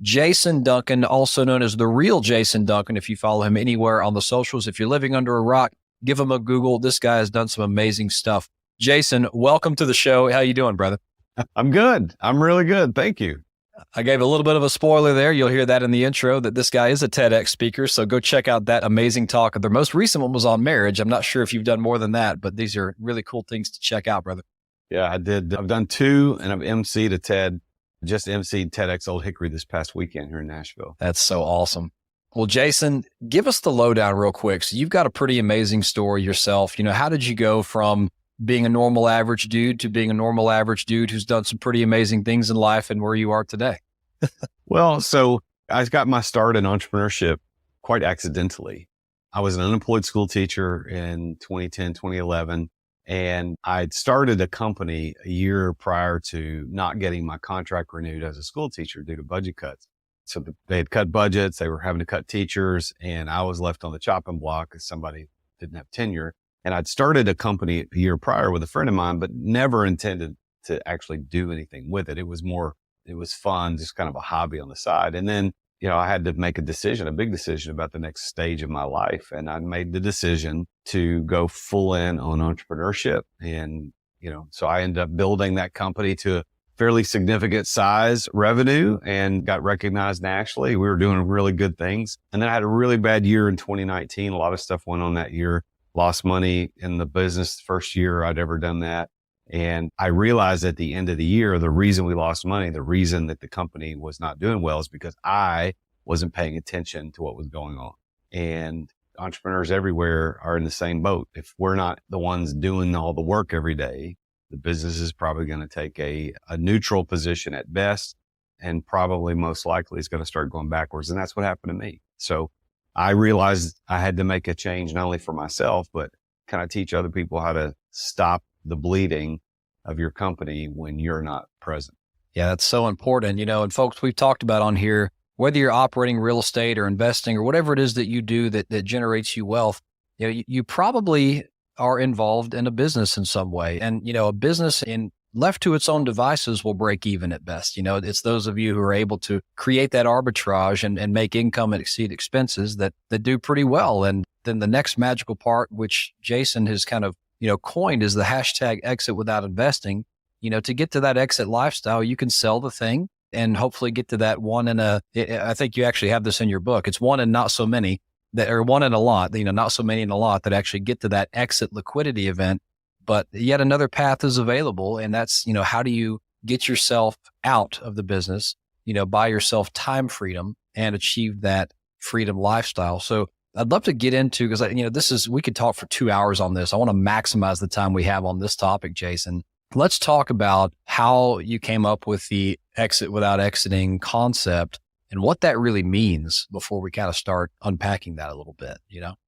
Jason Duncan, also known as the Real Jason Duncan. If you follow him anywhere on the socials, if you're living under a rock, give him a Google. This guy has done some amazing stuff. Jason, welcome to the show. How you doing, brother? I'm good. I'm really good. Thank you. I gave a little bit of a spoiler there. You'll hear that in the intro that this guy is a TEDx speaker. So go check out that amazing talk. The most recent one was on marriage. I'm not sure if you've done more than that, but these are really cool things to check out, brother. Yeah, I did. I've done 2 and I've emceed a TED, just emceed TEDx Old Hickory this past weekend here in Nashville. That's so awesome. Well, Jason, give us the lowdown real quick. So you've got a pretty amazing story yourself. How did you go from being a normal average dude to being a normal average dude who's done some pretty amazing things in life and where you are today? Well, so I got my start in entrepreneurship quite accidentally. I was an unemployed school teacher in 2010, 2011, and I'd started a company a year prior to not getting my contract renewed as a school teacher due to budget cuts. So they had cut budgets, they were having to cut teachers, and I was left on the chopping block as somebody didn't have tenure. And I'd started a company a year prior with a friend of mine, but never intended to actually do anything with it. It was fun, just kind of a hobby on the side. And then, I had to make a big decision about the next stage of my life. And I made the decision to go full in on entrepreneurship. And, so I ended up building that company to a fairly significant size revenue and got recognized nationally. We were doing really good things. And then I had a really bad year in 2019. A lot of stuff went on that year. Lost money in the business the first year I'd ever done that. And I realized at the end of the year, the reason we lost money, the reason that the company was not doing well is because I wasn't paying attention to what was going on. And entrepreneurs everywhere are in the same boat. If we're not the ones doing all the work every day, the business is probably going to take a neutral position at best, and probably most likely is going to start going backwards. And that's what happened to me. So I realized I had to make a change, not only for myself, but kind of teach other people how to stop the bleeding of your company when you're not present. Yeah, that's so important. And folks, we've talked about on here, whether you're operating real estate or investing or whatever it is that you do that generates you wealth, you probably are involved in a business in some way. And, a business left to its own devices will break even at best. It's those of you who are able to create that arbitrage and make income and exceed expenses that do pretty well. And then the next magical part, which Jason has kind of, coined, is the hashtag exit without investing. To get to that exit lifestyle, you can sell the thing and hopefully get to that one I think you actually have this in your book. It's one and not so many or one in a lot, not so many in a lot that actually get to that exit liquidity event. But yet another path is available. And that's, how do you get yourself out of the business, buy yourself time freedom and achieve that freedom lifestyle. So I'd love to get into, because we could talk for 2 hours on this. I want to maximize the time we have on this topic, Jason. Let's talk about how you came up with the exit without exiting concept and what that really means before we kind of start unpacking that a little bit,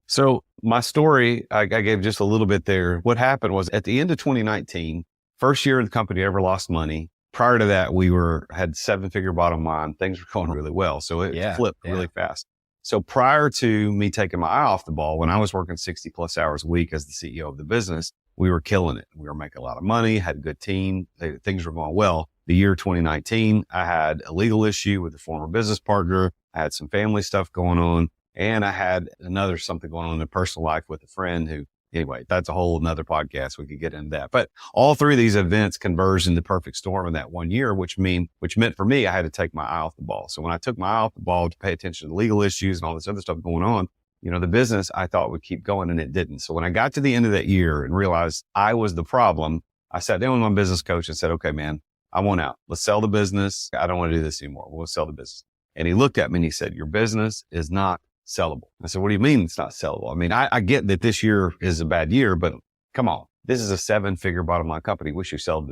So my story, I gave just a little bit there. What happened was at the end of 2019, first year the company ever lost money. Prior to that, we had 7-figure bottom line. Things were going really well. So it flipped really fast. So prior to me taking my eye off the ball, when I was working 60 plus hours a week as the CEO of the business, we were killing it. We were making a lot of money, had a good team. Things were going well. The year 2019, I had a legal issue with a former business partner. I had some family stuff going on, and I had something going on in the personal life with a friend who, anyway, that's a whole nother podcast. We could get into that. But all 3 of these events converged in the perfect storm in that one year, which meant for me, I had to take my eye off the ball. So when I took my eye off the ball to pay attention to legal issues and all this other stuff going on, the business I thought would keep going, and it didn't. So when I got to the end of that year and realized I was the problem, I sat down with my business coach and said, okay, man, I want out. Let's sell the business. I don't want to do this anymore. We'll sell the business. And he looked at me and he said, your business is not sellable. I said, what do you mean it's not sellable? I mean, I get that this year is a bad year, but come on, this is a 7-figure bottom line company. We could sell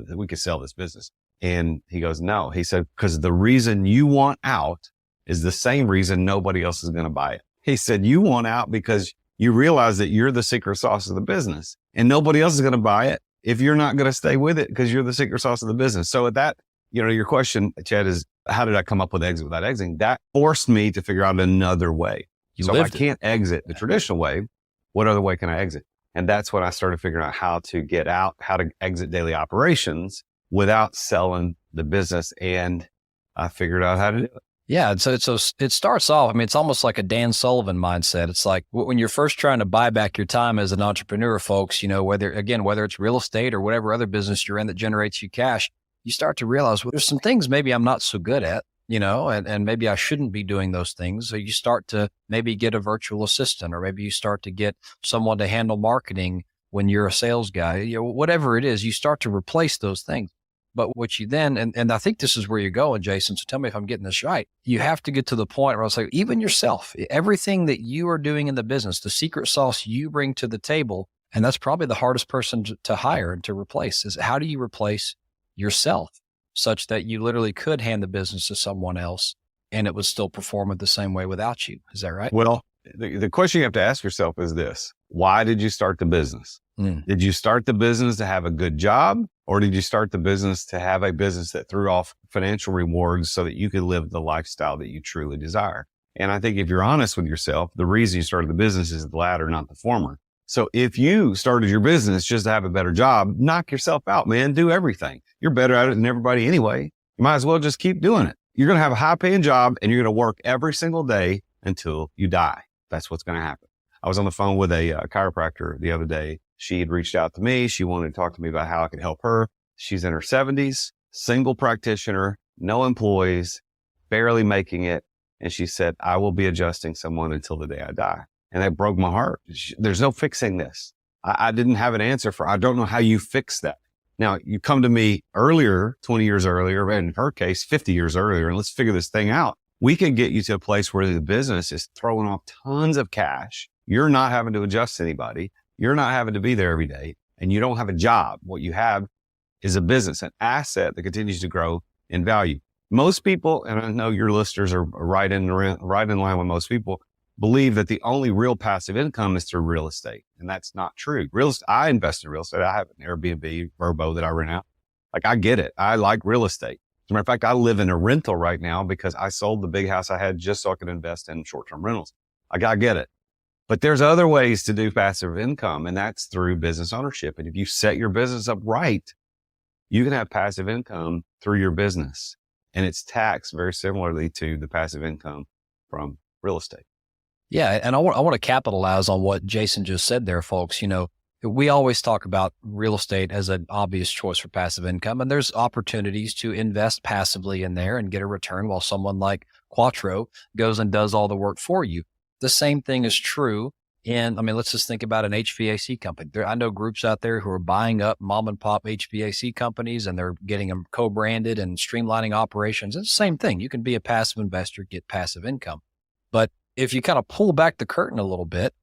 this business. And he goes, no. He said, because the reason you want out is the same reason nobody else is going to buy it. He said, you want out because you realize that you're the secret sauce of the business and nobody else is going to buy it if you're not going to stay with it because you're the secret sauce of the business. So at that, your question, Chad, is how did I come up with exit without exiting? That forced me to figure out another way. So if I can't exit the traditional way, what other way can I exit? And that's when I started figuring out how to get out, how to exit daily operations without selling the business. And I figured out how to do it. Yeah. And so it starts off, I mean, it's almost like a Dan Sullivan mindset. It's like when you're first trying to buy back your time as an entrepreneur, folks, whether it's real estate or whatever other business you're in that generates you cash, you start to realize, well, there's some things maybe I'm not so good at, and maybe I shouldn't be doing those things. So you start to maybe get a virtual assistant, or maybe you start to get someone to handle marketing when you're a sales guy, whatever it is, you start to replace those things. But what you then, and I think this is where you're going, Jason, so tell me if I'm getting this right. You have to get to the point where I was like, even yourself, everything that you are doing in the business, the secret sauce you bring to the table, and that's probably the hardest person to hire and to replace, is how do you replace yourself such that you literally could hand the business to someone else and it would still perform it the same way without you? Is that right? Well, the question you have to ask yourself is this: why did you start the business? Did you start the business to have a good job, or did you start the business to have a business that threw off financial rewards so that you could live the lifestyle that you truly desire? And I think if you're honest with yourself, the reason you started the business is the latter, not the former. So if you started your business just to have a better job, knock yourself out, man. Do everything. You're better at it than everybody anyway. You might as well just keep doing it. You're going to have a high paying job and you're going to work every single day until you die. That's what's going to happen. I was on the phone with a chiropractor the other day. She had reached out to me. She wanted to talk to me about how I could help her. She's in her 70s, single practitioner, no employees, barely making it. And she said, I will be adjusting someone until the day I die. And that broke my heart. There's no fixing this. I didn't have an answer I don't know how you fix that. Now, you come to me earlier, 20 years earlier, in her case, 50 years earlier, and let's figure this thing out. We can get you to a place where the business is throwing off tons of cash. You're not having to adjust anybody. You're not having to be there every day, and you don't have a job. What you have is a business, an asset that continues to grow in value. Most people, and I know your listeners are right in line with most people, believe that the only real passive income is through real estate. And that's not true. I invest in real estate. I have an Airbnb, Verbo that I rent out. Like, I get it. I like real estate. As a matter of fact, I live in a rental right now because I sold the big house I had just so I could invest in short-term rentals. I get it. But there's other ways to do passive income, and that's through business ownership. And if you set your business up right, you can have passive income through your business. And it's taxed very similarly to the passive income from real estate. Yeah. And I want to capitalize on what Jason just said there, folks. We always talk about real estate as an obvious choice for passive income, and there's opportunities to invest passively in there and get a return while someone like Quattro goes and does all the work for you. The same thing is true let's just think about an HVAC company. I know groups out there who are buying up mom and pop HVAC companies, and they're getting them co-branded and streamlining operations. It's the same thing. You can be a passive investor, get passive income. But if you kind of pull back the curtain a little bit,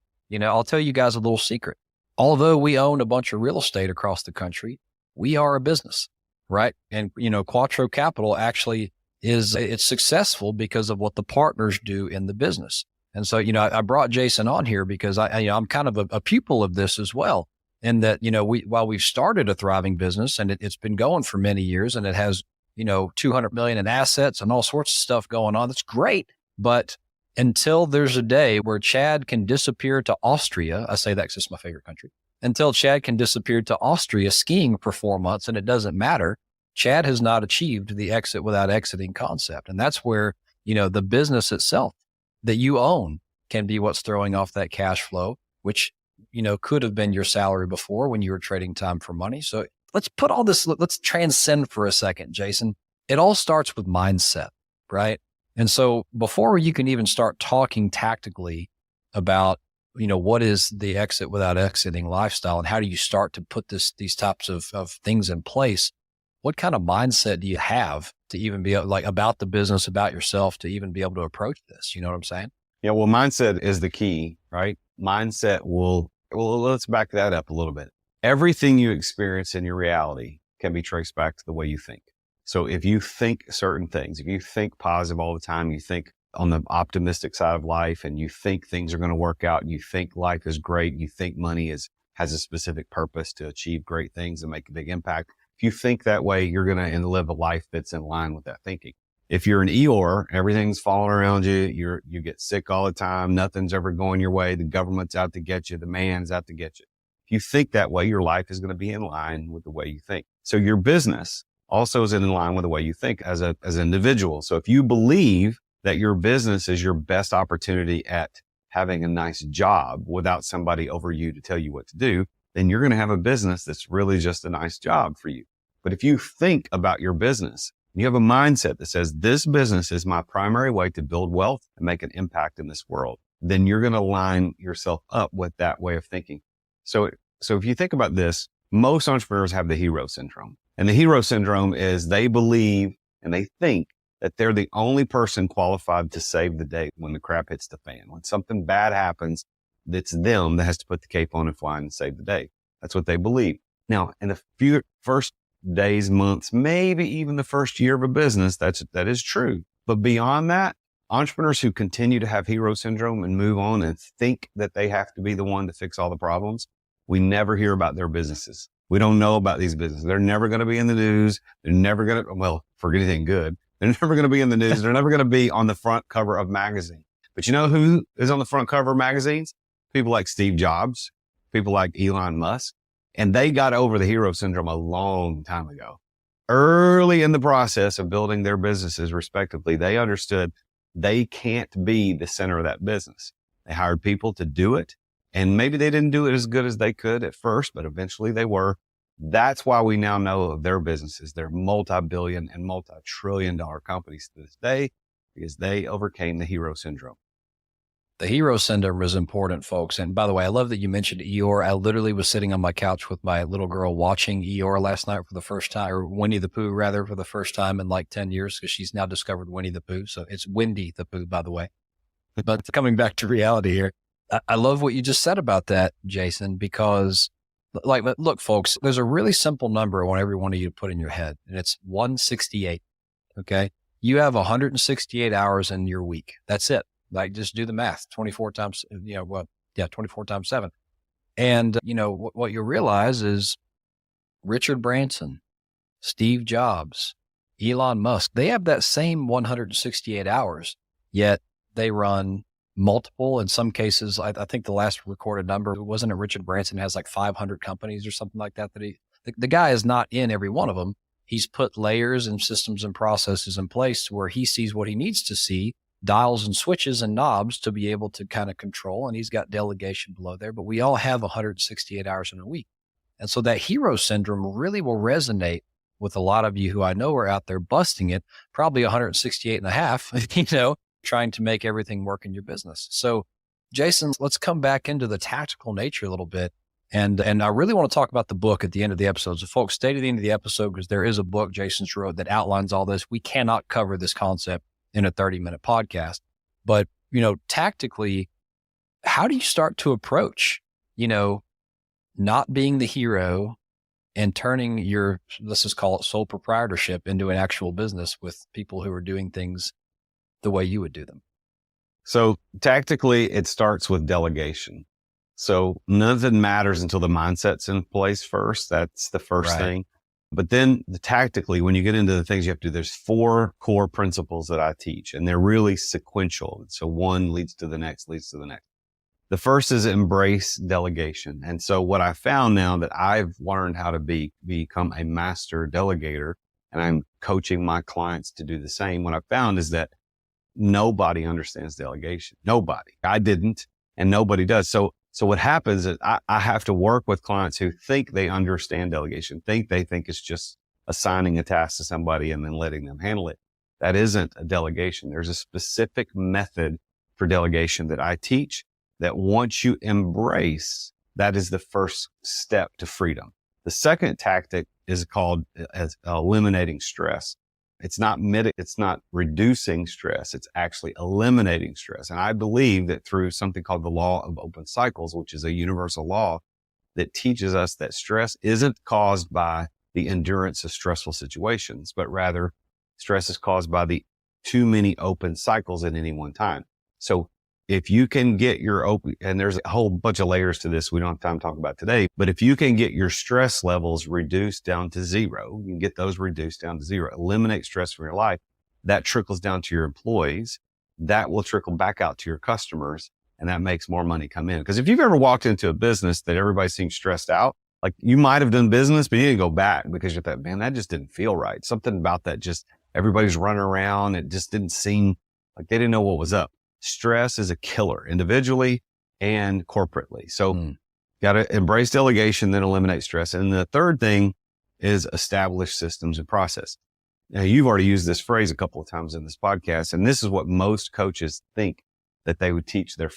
I'll tell you guys a little secret. Although we own a bunch of real estate across the country, we are a business, right? And, Quattro Capital actually it's successful because of what the partners do in the business. And so, I brought Jason on here because I'm kind of a pupil of this as well. And that, while we've started a thriving business and it's been going for many years and it has, 200 million in assets and all sorts of stuff going on, that's great. But until there's a day where Chad can disappear to Austria, I say that because it's my favorite country, until Chad can disappear to Austria skiing for 4 months and it doesn't matter, Chad has not achieved the exit without exiting concept. And that's where, the business itself that you own can be what's throwing off that cash flow, which, could have been your salary before when you were trading time for money. So let's put all this, let's transcend for a second, Jason. It all starts with mindset, right? And so before you can even start talking tactically about, what is the exit without exiting lifestyle and how do you start to put these types of things in place, what kind of mindset do you have to even be about the business, about yourself, to even be able to approach this? You know what I'm saying? Yeah. Well, mindset is the key, right? Mindset let's back that up a little bit. Everything you experience in your reality can be traced back to the way you think. So if you think certain things, if you think positive all the time, you think on the optimistic side of life, and you think things are going to work out, and you think life is great, and you think money has a specific purpose to achieve great things and make a big impact. If you think that way, you're going to live a life that's in line with that thinking. If you're an Eeyore, everything's falling around you, you get sick all the time, nothing's ever going your way, the government's out to get you, the man's out to get you. If you think that way, your life is going to be in line with the way you think. So your business also is in line with the way you think as an individual. So if you believe that your business is your best opportunity at having a nice job without somebody over you to tell you what to do, then you're going to have a business that's really just a nice job for you. But if you think about your business, you have a mindset that says, this business is my primary way to build wealth and make an impact in this world, then you're going to line yourself up with that way of thinking. So if you think about this, most entrepreneurs have the hero syndrome. And the hero syndrome is they believe and they think that they're the only person qualified to save the day when the crap hits the fan. When something bad happens, it's them that has to put the cape on and fly and save the day. That's what they believe. Now, in the first days, months, maybe even the first year of a business, that is true. But beyond that, entrepreneurs who continue to have hero syndrome and move on and think that they have to be the one to fix all the problems, we never hear about their businesses. We don't know about these businesses. They're never going to be in the news. They're never going to, well, for anything good. They're never going to be in the news. They're never going to be on the front cover of magazines. But you know who is on the front cover of magazines? People like Steve Jobs, people like Elon Musk. And they got over the hero syndrome a long time ago. Early in the process of building their businesses respectively, they understood they can't be the center of that business. They hired people to do it. And maybe they didn't do it as good as they could at first, but eventually they were. That's why we now know of their businesses. They're multi-billion and multi-trillion-dollar companies to this day because they overcame the hero syndrome. The hero syndrome is important, folks. And by the way, I love that you mentioned Eeyore. I literally was sitting on my couch with my little girl watching Eeyore last night for the first time, or Winnie the Pooh rather, for the first time in like 10 years, because she's now discovered Winnie the Pooh. So it's Windy the Pooh, by the way. But coming back to reality here, I love what you just said about that, Jason, because look, folks, there's a really simple number I want every one of you to put in your head, and it's 168. Okay. You have 168 hours in your week. That's it. Like, just do the math, 24 times, 24 times 7. And, what you'll realize is Richard Branson, Steve Jobs, Elon Musk, they have that same 168 hours, yet they run multiple, in some cases. I think the last recorded number, wasn't it Richard Branson has like 500 companies or something like that, the guy is not in every one of them. He's put layers and systems and processes in place where he sees what he needs to see, dials and switches and knobs to be able to kind of control. And he's got delegation below there, but we all have 168 hours in a week. And so that hero syndrome really will resonate with a lot of you who I know are out there busting it, probably 168 and a half, trying to make everything work in your business. So Jason, let's come back into the tactical nature a little bit. And I really want to talk about the book at the end of the episode. So folks, stay to the end of the episode because there is a book Jason's wrote that outlines all this. We cannot cover this concept in a 30-minute podcast. But, tactically, how do you start to approach, not being the hero and turning your, let's just call it sole proprietorship, into an actual business with people who are doing things the way you would do them? So tactically, it starts with delegation. So nothing matters until the mindset's in place first. That's the first thing. But then tactically, when you get into the things you have to do, there's 4 core principles that I teach, and they're really sequential. So one leads to the next, leads to the next. The first is embrace delegation. And so what I found now that I've learned how to become a master delegator, and I'm coaching my clients to do the same, what I found is that nobody understands delegation. Nobody. I didn't, and nobody does. So what happens is I have to work with clients who think they understand delegation, they think it's just assigning a task to somebody and then letting them handle it. That isn't a delegation. There's a specific method for delegation that I teach that once you embrace, that is the first step to freedom. The second tactic is called as eliminating stress. It's not reducing stress. It's actually eliminating stress. And I believe that through something called the law of open cycles, which is a universal law that teaches us that stress isn't caused by the endurance of stressful situations, but rather stress is caused by the too many open cycles at any one time. So if you can get your open, and there's a whole bunch of layers to this we don't have time to talk about today, but if you can get your stress levels reduced down to 0, you can get those reduced down to 0, eliminate stress from your life, that trickles down to your employees, that will trickle back out to your customers, and that makes more money come in. Because if you've ever walked into a business that everybody seems stressed out, like you might have done business, but you didn't go back because you thought, man, that just didn't feel right. Something about that, just everybody's running around. It just didn't seem Like they didn't know what was up. Stress is a killer individually and corporately. So got to embrace delegation, then eliminate stress. And the third thing is establish systems and process. Now, you've already used this phrase a couple of times in this podcast, and this is what most coaches think that they would teach their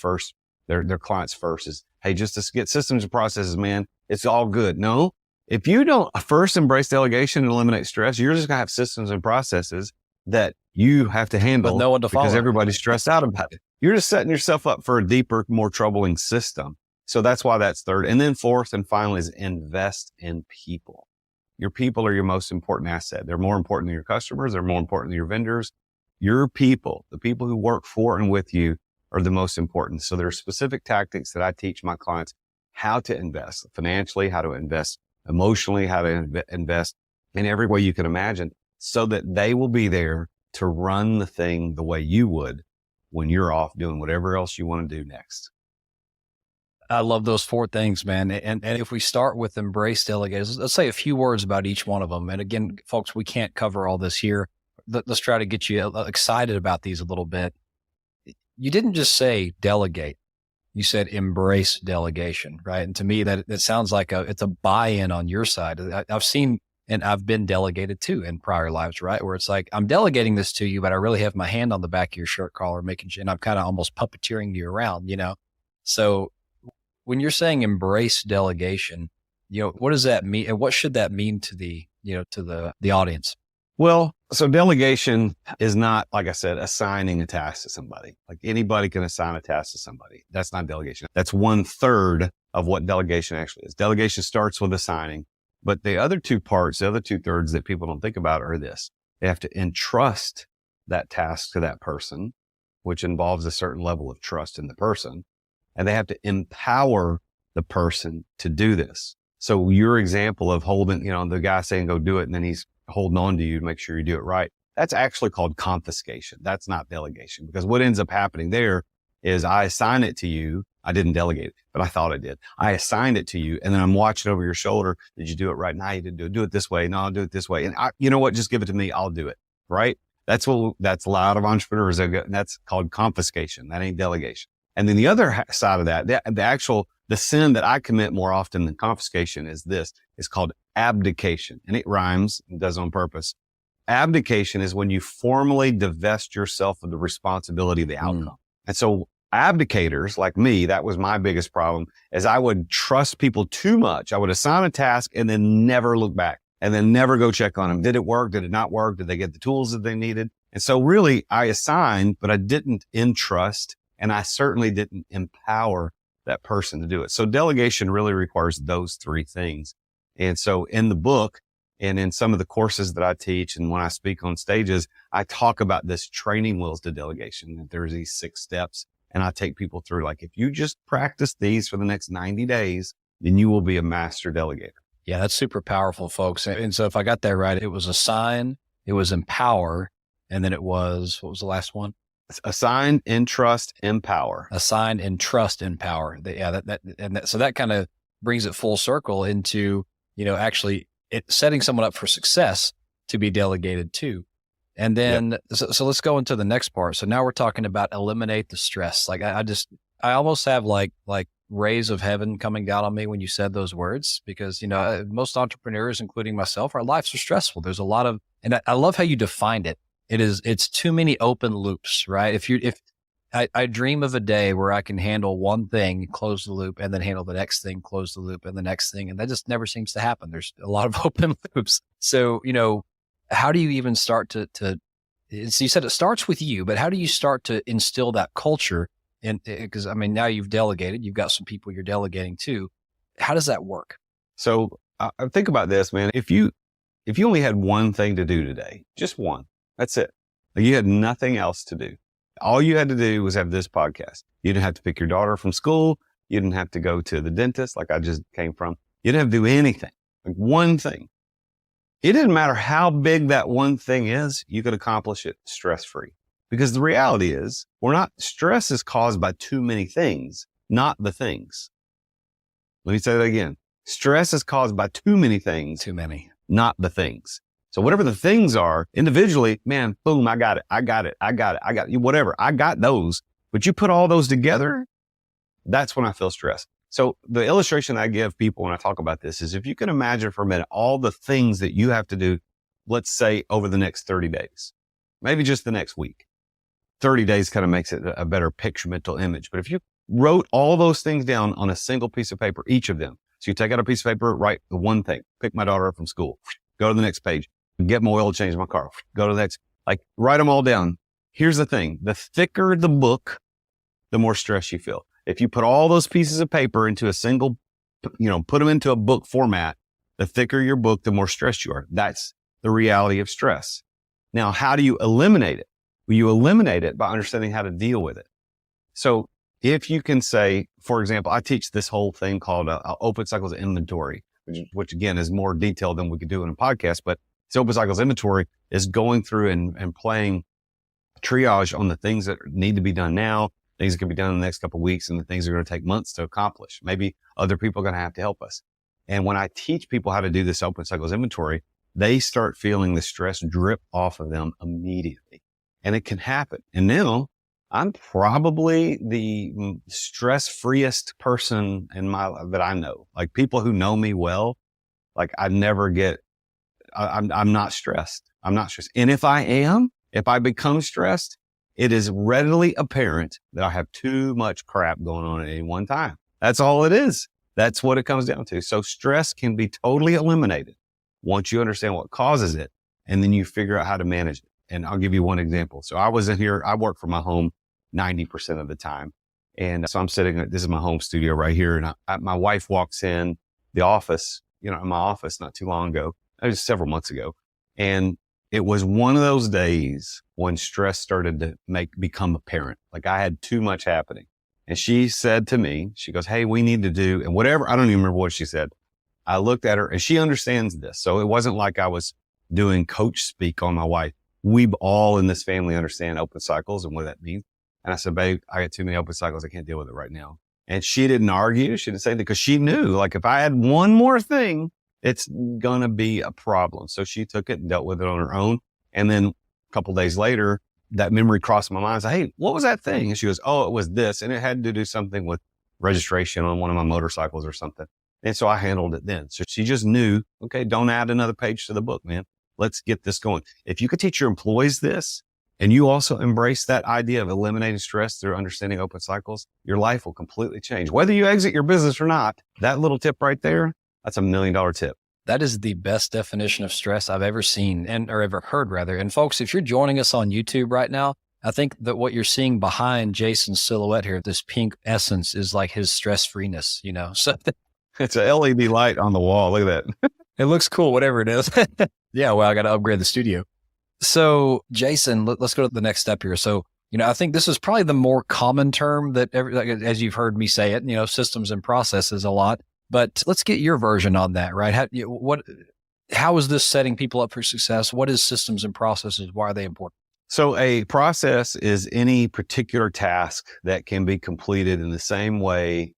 clients first is, hey, just to get systems and processes, man, it's all good. No, if you don't first embrace delegation and eliminate stress, you're just going to have systems and processes that you have to handle but no one to follow because everybody's stressed out about it. You're just setting yourself up for a deeper, more troubling system. So that's why that's third. And then fourth and finally is invest in people. Your people are your most important asset. They're more important than your customers. They're more important than your vendors. Your people, the people who work for and with you, are the most important. So there are specific tactics that I teach my clients how to invest financially, how to invest emotionally, how to invest in every way you can imagine so that they will be there to run the thing the way you would when you're off doing whatever else you want to do next. I love those four things, man. And if we start with embrace delegate, let's say a few words about each one of them. And again, folks, we can't cover all this here. Let's try to get you excited about these a little bit. You didn't just say delegate. You said embrace delegation, right? And to me, that sounds like it's a buy-in on your side. I've seen, and I've been delegated too in prior lives, right? Where it's like, I'm delegating this to you, but I really have my hand on the back of your shirt collar, making sure, and I'm kind of almost puppeteering you around, So when you're saying embrace delegation, what does that mean? And what should that mean to the audience? Well, so delegation is not, like I said, assigning a task to somebody. Like anybody can assign a task to somebody. That's not delegation. That's 1/3 of what delegation actually is. Delegation starts with assigning, but the other two parts, the other 2/3 that people don't think about are this. They have to entrust that task to that person, which involves a certain level of trust in the person. And they have to empower the person to do this. So your example of holding, the guy saying, go do it. And then he's holding on to you to make sure you do it right. That's actually called confiscation. That's not delegation, because what ends up happening there is I assign it to you. I didn't delegate it, but I thought I did. I assigned it to you. And then I'm watching over your shoulder. Did you do it right? No, you didn't do it this way. No, I'll do it this way. And you know what? Just give it to me. I'll do it. Right. That's a lot of entrepreneurs. That's called confiscation. That ain't delegation. And then the other side of that, the sin that I commit more often than confiscation is called abdication. And it rhymes and does on purpose. Abdication is when you formally divest yourself of the responsibility of the outcome. And so abdicators like me, that was my biggest problem, is I would trust people too much. I would assign a task and then never look back and then never go check on them. Did it work? Did it not work? Did they get the tools that they needed? And so really I assigned, but I didn't entrust. And I certainly didn't empower that person to do it. So delegation really requires those three things. And so in the book and in some of the courses that I teach and when I speak on stages, I talk about this training wheels to delegation, that there's these 6 steps. And I take people through, like, if you just practice these for the next 90 days, then you will be a master delegator. Yeah, that's super powerful, folks. And so if I got that right, it was assign, it was empower, and then it was, what was the last one? Assign, entrust, empower. Assign, entrust, empower. So that kind of brings it full circle into, actually setting someone up for success to be delegated to. And then, so let's go into the next part. So now we're talking about eliminate the stress. Like I almost have like rays of heaven coming down on me when you said those words, because, most entrepreneurs, including myself, our lives are stressful. There's a lot of, and I love how you defined it. It's too many open loops, right? If I dream of a day where I can handle one thing, close the loop, and then handle the next thing, close the loop, and the next thing. And that just never seems to happen. There's a lot of open loops. So, how do you even start to so you said it starts with you, but how do you start to instill that culture? Because now you've delegated, you've got some people you're delegating to. How does that work? So think about this, man. If you only had one thing to do today, just one, that's it. Like you had nothing else to do. All you had to do was have this podcast. You didn't have to pick your daughter from school. You didn't have to go to the dentist like I just came from. You didn't have to do anything. Like one thing. It didn't matter how big that one thing is, you could accomplish it stress-free. Because the reality is, stress is caused by too many things, not the things. Let me say that again. Stress is caused by too many things. Too many. Not the things. So whatever the things are individually, man, boom, I got it, whatever. I got those. But you put all those together, that's when I feel stressed. So the illustration I give people when I talk about this is if you can imagine for a minute all the things that you have to do, let's say over the next 30 days, maybe just the next week. 30 days kind of makes it a better picture mental image. But if you wrote all those things down on a single piece of paper, each of them. So you take out a piece of paper, write the one thing, pick my daughter up from school, go to the next page, get my oil change my car, go to the next, like write them all down. Here's the thing. The thicker the book, the more stress you feel. If you put all those pieces of paper into a single, put them into a book format, the thicker your book, the more stressed you are. That's the reality of stress. Now, how do you eliminate it? Well, you eliminate it by understanding how to deal with it. So if you can say, for example, I teach this whole thing called open cycles inventory, which again is more detailed than we could do in a podcast, but this open cycles inventory is going through and playing triage on the things that need to be done now, things that can be done in the next couple of weeks, and the things that are going to take months to accomplish. Maybe other people are going to have to help us. And when I teach people how to do this open cycles inventory, they start feeling the stress drip off of them immediately. And it can happen. And now I'm probably the stress-freest person that I know. Like people who know me well, like I'm not stressed. I'm not stressed. And if I become stressed, it is readily apparent that I have too much crap going on at any one time. That's all it is. That's what it comes down to. So stress can be totally eliminated once you understand what causes it, and then you figure out how to manage it. And I'll give you one example. So I was in here, I work from my home 90% of the time. And so I'm sitting, this is my home studio right here. And my wife walks in the office, in my office not too long ago. It was several months ago. And it was one of those days when stress started to become apparent. Like I had too much happening. And she said to me, she goes, hey, we need to do, and whatever, I don't even remember what she said. I looked at her and she understands this. So it wasn't like I was doing coach speak on my wife. We all in this family understand open cycles and what that means. And I said, babe, I got too many open cycles. I can't deal with it right now. And she didn't argue. She didn't say that because she knew, like, if I had one more thing, it's going to be a problem. So she took it and dealt with it on her own. And then a couple of days later, that memory crossed my mind. I said, hey, what was that thing? And she goes, oh, it was this. And it had to do something with registration on one of my motorcycles or something. And so I handled it then. So she just knew, okay, don't add another page to the book, man. Let's get this going. If you could teach your employees this, and you also embrace that idea of eliminating stress through understanding open cycles, your life will completely change. Whether you exit your business or not, that little tip right there, that's $1 million tip. That is the best definition of stress I've ever seen or ever heard, rather. And folks, if you're joining us on YouTube right now, I think that what you're seeing behind Jason's silhouette here, this pink essence, is like his stress-freeness, So it's a LED light on the wall. Look at that. It looks cool, whatever it is. Yeah, well, I got to upgrade the studio. So, Jason, let's go to the next step here. So, I think this is probably the more common term that, as you've heard me say it, systems and processes a lot. But let's get your version on that, right? How is this setting people up for success? What is systems and processes? Why are they important? So, a process is any particular task that can be completed in the same way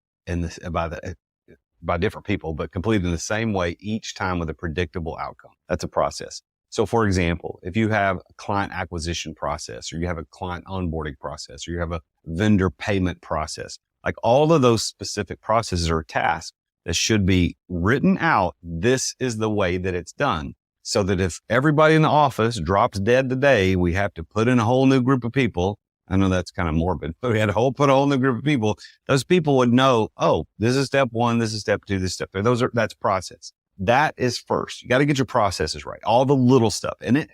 by different people, but completed in the same way each time with a predictable outcome. That's a process. So for example, if you have a client acquisition process, or you have a client onboarding process, or you have a vendor payment process, like all of those specific processes are tasks that should be written out. This is the way that it's done. So that if everybody in the office drops dead today, we have to put in a whole new group of people. I know that's kind of morbid, but we had to put a whole new group of people. Those people would know, oh, this is step one, this is step two, this is step three. That's process. That is first. You got to get your processes right. All the little stuff. And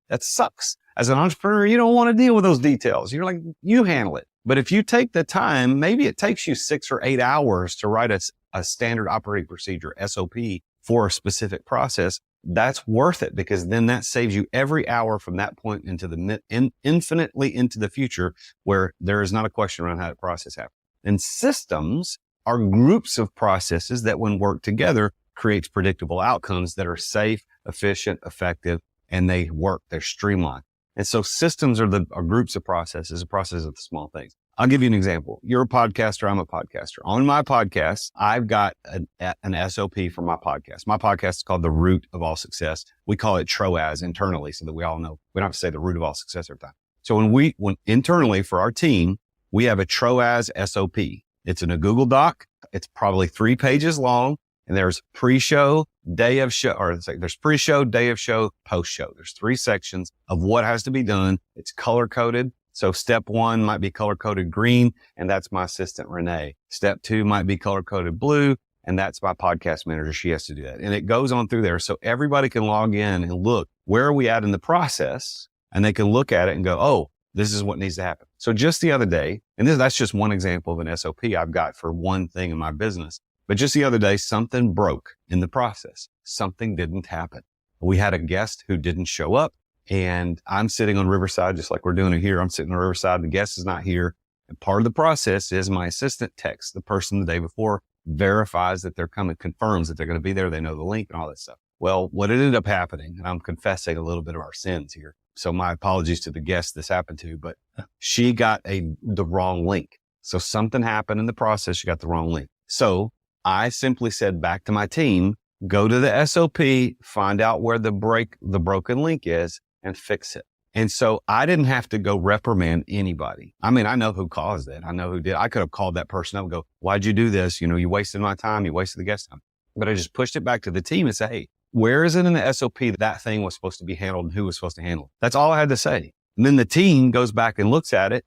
that sucks. As an entrepreneur, you don't want to deal with those details. You're like, you handle it. But if you take the time, maybe it takes you 6 or 8 hours to write a standard operating procedure, SOP, for a specific process. That's worth it, because then that saves you every hour from that point into infinitely into the future, where there is not a question around how the process happens. And systems are groups of processes that, when worked together, creates predictable outcomes that are safe, efficient, effective, and they work. They're streamlined. And so systems are groups of processes, a process of the small things. I'll give you an example. You're a podcaster. I'm a podcaster. On my podcast, I've got an SOP for my podcast. My podcast is called The Root of All Success. We call it TROAS internally so that we all know. We don't have to say the root of all success every time. So when internally for our team, we have a TROAS SOP. It's in a Google Doc. It's probably 3 pages long. And there's pre-show, day of show, or there's pre-show, day of show, post-show. There's 3 sections of what has to be done. It's color-coded. So step 1 might be color-coded green, and that's my assistant, Renee. Step 2 might be color-coded blue, and that's my podcast manager. She has to do that. And it goes on through there. So everybody can log in and look, where are we at in the process? And they can look at it and go, oh, this is what needs to happen. So just the other day, and that's just one example of an SOP I've got for one thing in my business. But just the other day, something broke in the process. Something didn't happen. We had a guest who didn't show up, and I'm sitting on Riverside, just like we're doing it here. I'm sitting on Riverside. The guest is not here. And part of the process is my assistant texts the person the day before, verifies that they're coming, confirms that they're going to be there. They know the link and all that stuff. Well, what ended up happening, and I'm confessing a little bit of our sins here. So my apologies to the guest this happened to, but she got the wrong link. So something happened in the process. She got the wrong link. So I simply said back to my team, go to the SOP, find out where the broken link is and fix it. And so I didn't have to go reprimand anybody. I mean, I know who caused it. I know who did. I could have called that person up and go, why'd you do this? You wasted my time. You wasted the guest time. But I just pushed it back to the team and said, hey, where is it in the SOP that thing was supposed to be handled and who was supposed to handle it? That's all I had to say. And then the team goes back and looks at it.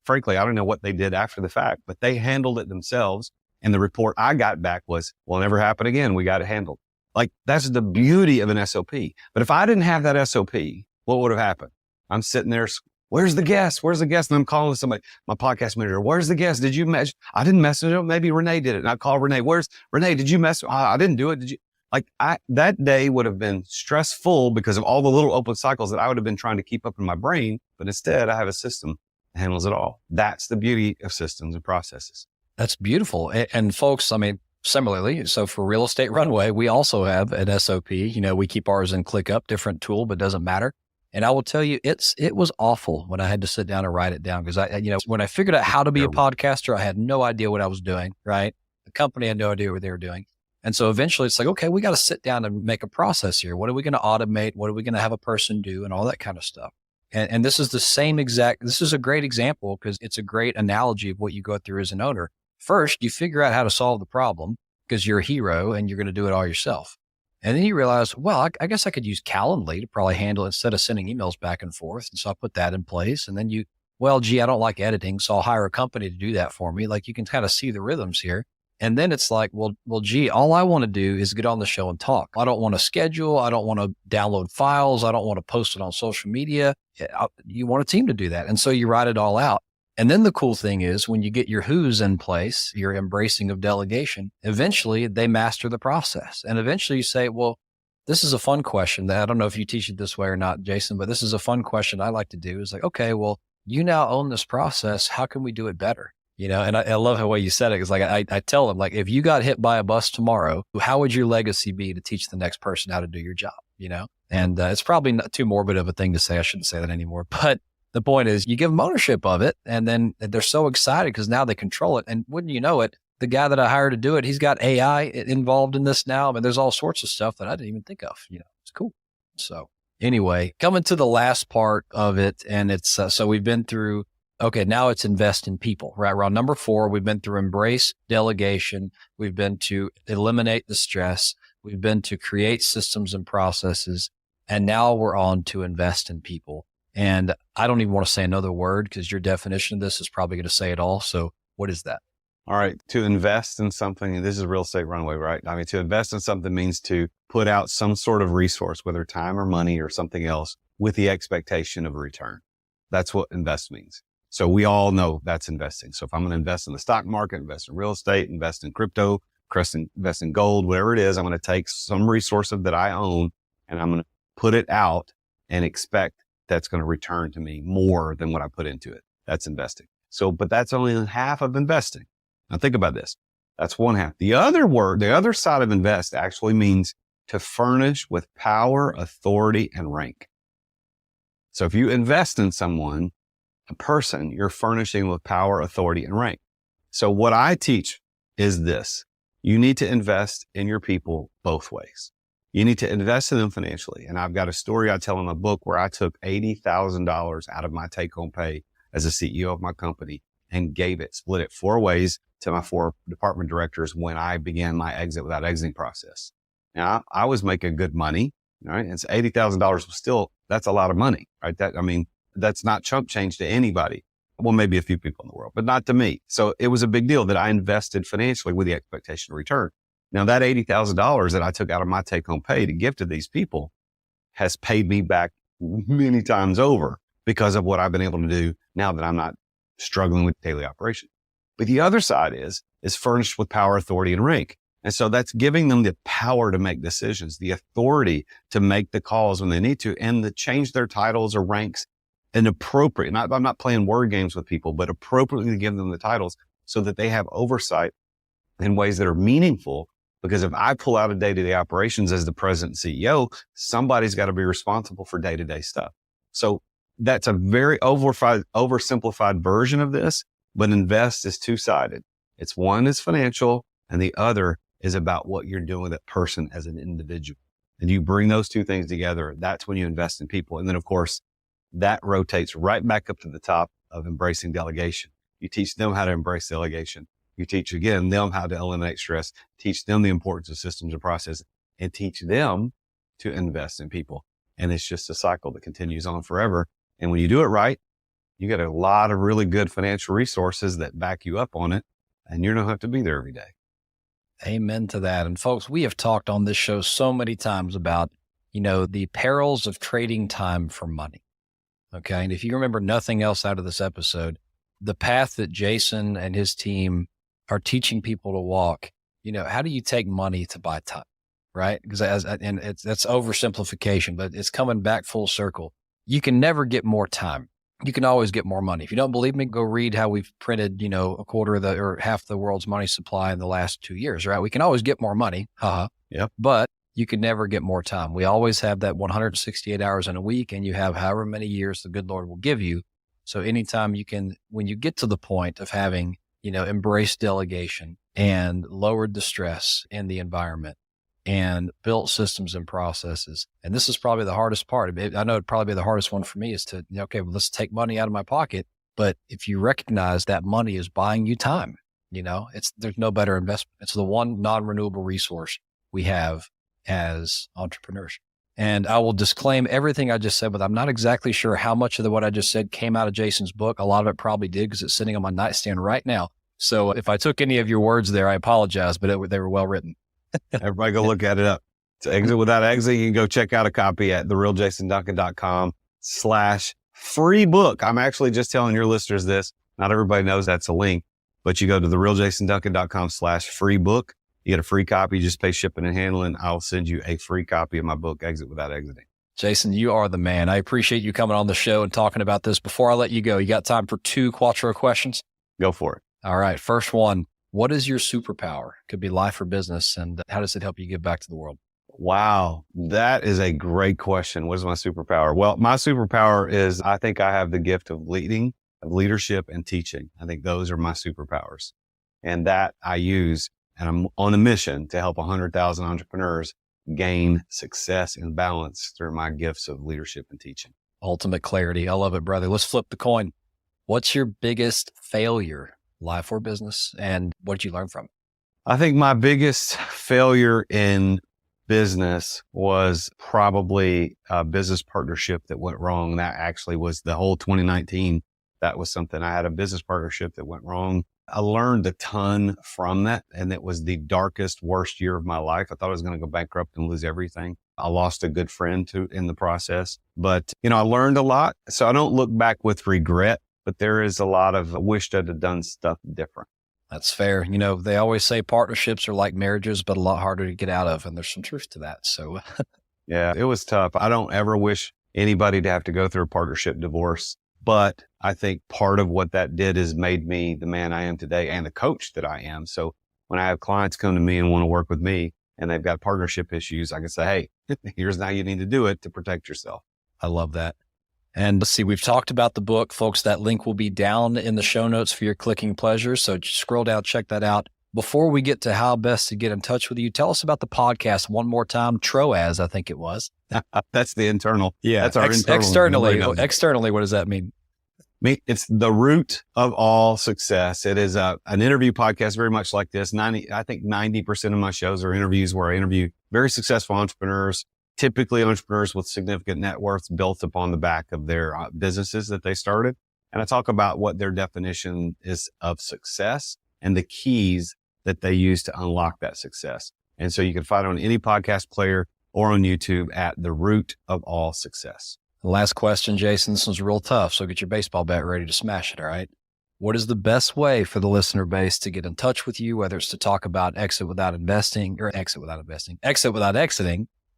Frankly, I don't know what they did after the fact, but they handled it themselves. And the report I got back was, well, never happen again. We got it handled. Like, that's the beauty of an SOP. But if I didn't have that SOP, what would have happened? I'm sitting there, where's the guest? Where's the guest? And I'm calling somebody, my podcast manager, where's the guest? Did you message? I didn't message him. Maybe Renee did it. And I call Renee, where's Renee? Did you message? I didn't do it. Did you? That day would have been stressful because of all the little open cycles that I would have been trying to keep up in my brain. But instead, I have a system that handles it all. That's the beauty of systems and processes. That's beautiful. And folks, I mean, similarly, so for Real Estate Runway, we also have an SOP. We keep ours in ClickUp, different tool, but doesn't matter. And I will tell you, it was awful when I had to sit down and write it down because when I figured out how to be a podcaster, I had no idea what I was doing, right? The company had no idea what they were doing. And so eventually it's like, okay, we got to sit down and make a process here. What are we going to automate? What are we going to have a person do and all that kind of stuff? And this is this is a great example because it's a great analogy of what you go through as an owner. First, you figure out how to solve the problem because you're a hero and you're going to do it all yourself. And then you realize, well, I guess I could use Calendly to probably handle it instead of sending emails back and forth. And so I put that in place. And then I don't like editing, so I'll hire a company to do that for me. Like, you can kind of see the rhythms here. And then it's like, well, gee, all I want to do is get on the show and talk. I don't want to schedule. I don't want to download files. I don't want to post it on social media. You want a team to do that. And so you write it all out. And then the cool thing is when you get your who's in place, your embracing of delegation, eventually they master the process. And eventually you say, well, this is a fun question that I don't know if you teach it this way or not, Jason, but this is a fun question I like to do is like, okay, well, you now own this process. How can we do it better? And I love the way you said it. It's like, I tell them, like, if you got hit by a bus tomorrow, how would your legacy be to teach the next person how to do your job? And it's probably not too morbid of a thing to say. I shouldn't say that anymore, but the point is you give them ownership of it and then they're so excited because now they control it. And wouldn't you know it, the guy that I hired to do it, he's got AI involved in this now. I mean, there's all sorts of stuff that I didn't even think of, it's cool. So anyway, coming to the last part of it. And it's, so we've been through, okay, now it's invest in people, right? Around number 4, we've been through embrace delegation. We've been to eliminate the stress. We've been to create systems and processes. And now we're on to invest in people. And I don't even want to say another word because your definition of this is probably going to say it all. So what is that? All right. To invest in something, and this is Real Estate Runway, right? I mean, to invest in something means to put out some sort of resource, whether time or money or something else, with the expectation of a return. That's what invest means. So we all know that's investing. So if I'm going to invest in the stock market, invest in real estate, invest in crypto, invest in gold, whatever it is, I'm going to take some resource that I own and I'm going to put it out and expect that's going to return to me more than what I put into it. That's investing. So, but that's only half of investing. Now think about this. That's one half. The other side of invest actually means to furnish with power, authority, and rank. So if you invest in someone, a person, you're furnishing with power, authority, and rank. So what I teach is this. You need to invest in your people both ways. You need to invest in them financially. And I've got a story I tell in my book where I took $80,000 out of my take-home pay as a CEO of my company and split it 4 ways to my 4 department directors when I began my exit without exiting process. Now, I was making good money, right? And so $80,000 was still, that's a lot of money, right? That's not chump change to anybody. Well, maybe a few people in the world, but not to me. So it was a big deal that I invested financially with the expectation of return. Now that $80,000 that I took out of my take home pay to give to these people has paid me back many times over because of what I've been able to do now that I'm not struggling with daily operation. But the other side is furnished with power, authority, and rank. And so that's giving them the power to make decisions, the authority to make the calls when they need to, and to change their titles or ranks and appropriate. I'm not playing word games with people, but appropriately give them the titles so that they have oversight in ways that are meaningful. Because if I pull out of day-to-day operations as the president and CEO, somebody's got to be responsible for day-to-day stuff. So that's a very oversimplified version of this, but invest is 2-sided. It's one is financial and the other is about what you're doing with that person as an individual. And you bring those 2 things together. That's when you invest in people. And then of course, that rotates right back up to the top of embracing delegation. You teach them how to embrace delegation. You teach, again, them how to eliminate stress, teach them the importance of systems and processes, and teach them to invest in people. And it's just a cycle that continues on forever. And when you do it right, you get a lot of really good financial resources that back you up on it, and you don't have to be there every day. Amen to that. And folks, we have talked on this show so many times about, the perils of trading time for money. Okay. And if you remember nothing else out of this episode, the path that Jason and his team are teaching people to walk, how do you take money to buy time? Right. Because that's oversimplification, but it's coming back full circle. You can never get more time. You can always get more money. If you don't believe me, go read how we've printed, a quarter of or half the world's money supply in the last 2 years, right? We can always get more money. Yep. But you can never get more time. We always have that 168 hours in a week, and you have however many years the good Lord will give you. So anytime when you get to the point of having, embraced delegation and lowered the stress in the environment and built systems and processes. And this is probably the hardest part. I know it'd probably be the hardest one for me is to, let's take money out of my pocket. But if you recognize that money is buying you time, there's no better investment. It's the one non-renewable resource we have as entrepreneurs. And I will disclaim everything I just said, but I'm not exactly sure how much of what I just said came out of Jason's book. A lot of it probably did because it's sitting on my nightstand right now. So if I took any of your words there, I apologize, but they were well written. Everybody go look at it up. To exit without exit, you can go check out a copy at therealjasonduncan.com/free book. I'm actually just telling your listeners this. Not everybody knows that's a link, but you go to therealjasonduncan.com/free book. You get a free copy. Just pay shipping and handling. I'll send you a free copy of my book, Exit Without Exiting. Jason, you are the man. I appreciate you coming on the show and talking about this. Before I let you go, you got time for 2 Quattro questions? Go for it. All right. First one, what is your superpower? Could be life or business. And how does it help you give back to the world? Wow. That is a great question. What is my superpower? Well, my superpower is I think I have the gift of leadership and teaching. I think those are my superpowers. And that I use. And I'm on a mission to help 100,000 entrepreneurs gain success and balance through my gifts of leadership and teaching. Ultimate clarity. I love it, brother. Let's flip the coin. What's your biggest failure, life or business? And what did you learn from it? I think my biggest failure in business was probably a business partnership that went wrong. That actually was the whole 2019. That was something. I had a business partnership that went wrong. I learned a ton from that, and it was the darkest, worst year of my life. I thought I was going to go bankrupt and lose everything. I lost a good friend in the process, but I learned a lot. So I don't look back with regret, but there is a lot of wished I'd have done stuff different. That's fair. They always say partnerships are like marriages, but a lot harder to get out of. And there's some truth to that. So yeah, it was tough. I don't ever wish anybody to have to go through a partnership divorce. But I think part of what that did is made me the man I am today and the coach that I am. So when I have clients come to me and want to work with me and they've got partnership issues, I can say, hey, here's how you need to do it to protect yourself. I love that. And let's see, we've talked about the book, folks. That link will be down in the show notes for your clicking pleasure. So just scroll down, check that out. Before we get to how best to get in touch with you, tell us about the podcast one more time. Troas, I think it was. That's the internal. Yeah. That's our internal. Externally, what does that mean? It's the root of all success. It is an interview podcast, very much like this. I think 90% of my shows are interviews where I interview very successful entrepreneurs, typically entrepreneurs with significant net worths built upon the back of their businesses that they started. And I talk about what their definition is of success and the keys that they use to unlock that success. And so you can find it on any podcast player or on YouTube at The Root of All Success. The last question, Jason, this one's real tough. So get your baseball bat ready to smash it. All right. What is the best way for the listener base to get in touch with you, whether it's to talk about exit without exiting,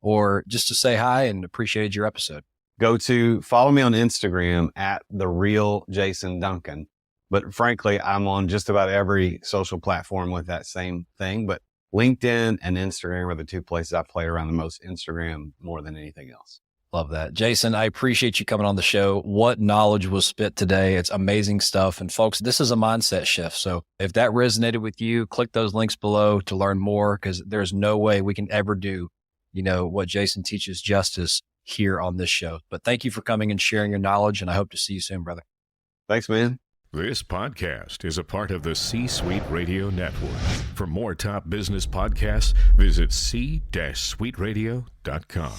or just to say hi and appreciated your episode? Follow me on Instagram at the Real Jason Duncan. But frankly, I'm on just about every social platform with that same thing. But LinkedIn and Instagram are the two places I play around the most. Instagram more than anything else. Love that. Jason, I appreciate you coming on the show. What knowledge was spit today. It's amazing stuff. And folks, this is a mindset shift. So if that resonated with you, click those links below to learn more, because there's no way we can ever do, what Jason teaches justice here on this show. But thank you for coming and sharing your knowledge, and I hope to see you soon, brother. Thanks, man. This podcast is a part of the C-Suite Radio Network. For more top business podcasts, visit c-suiteradio.com.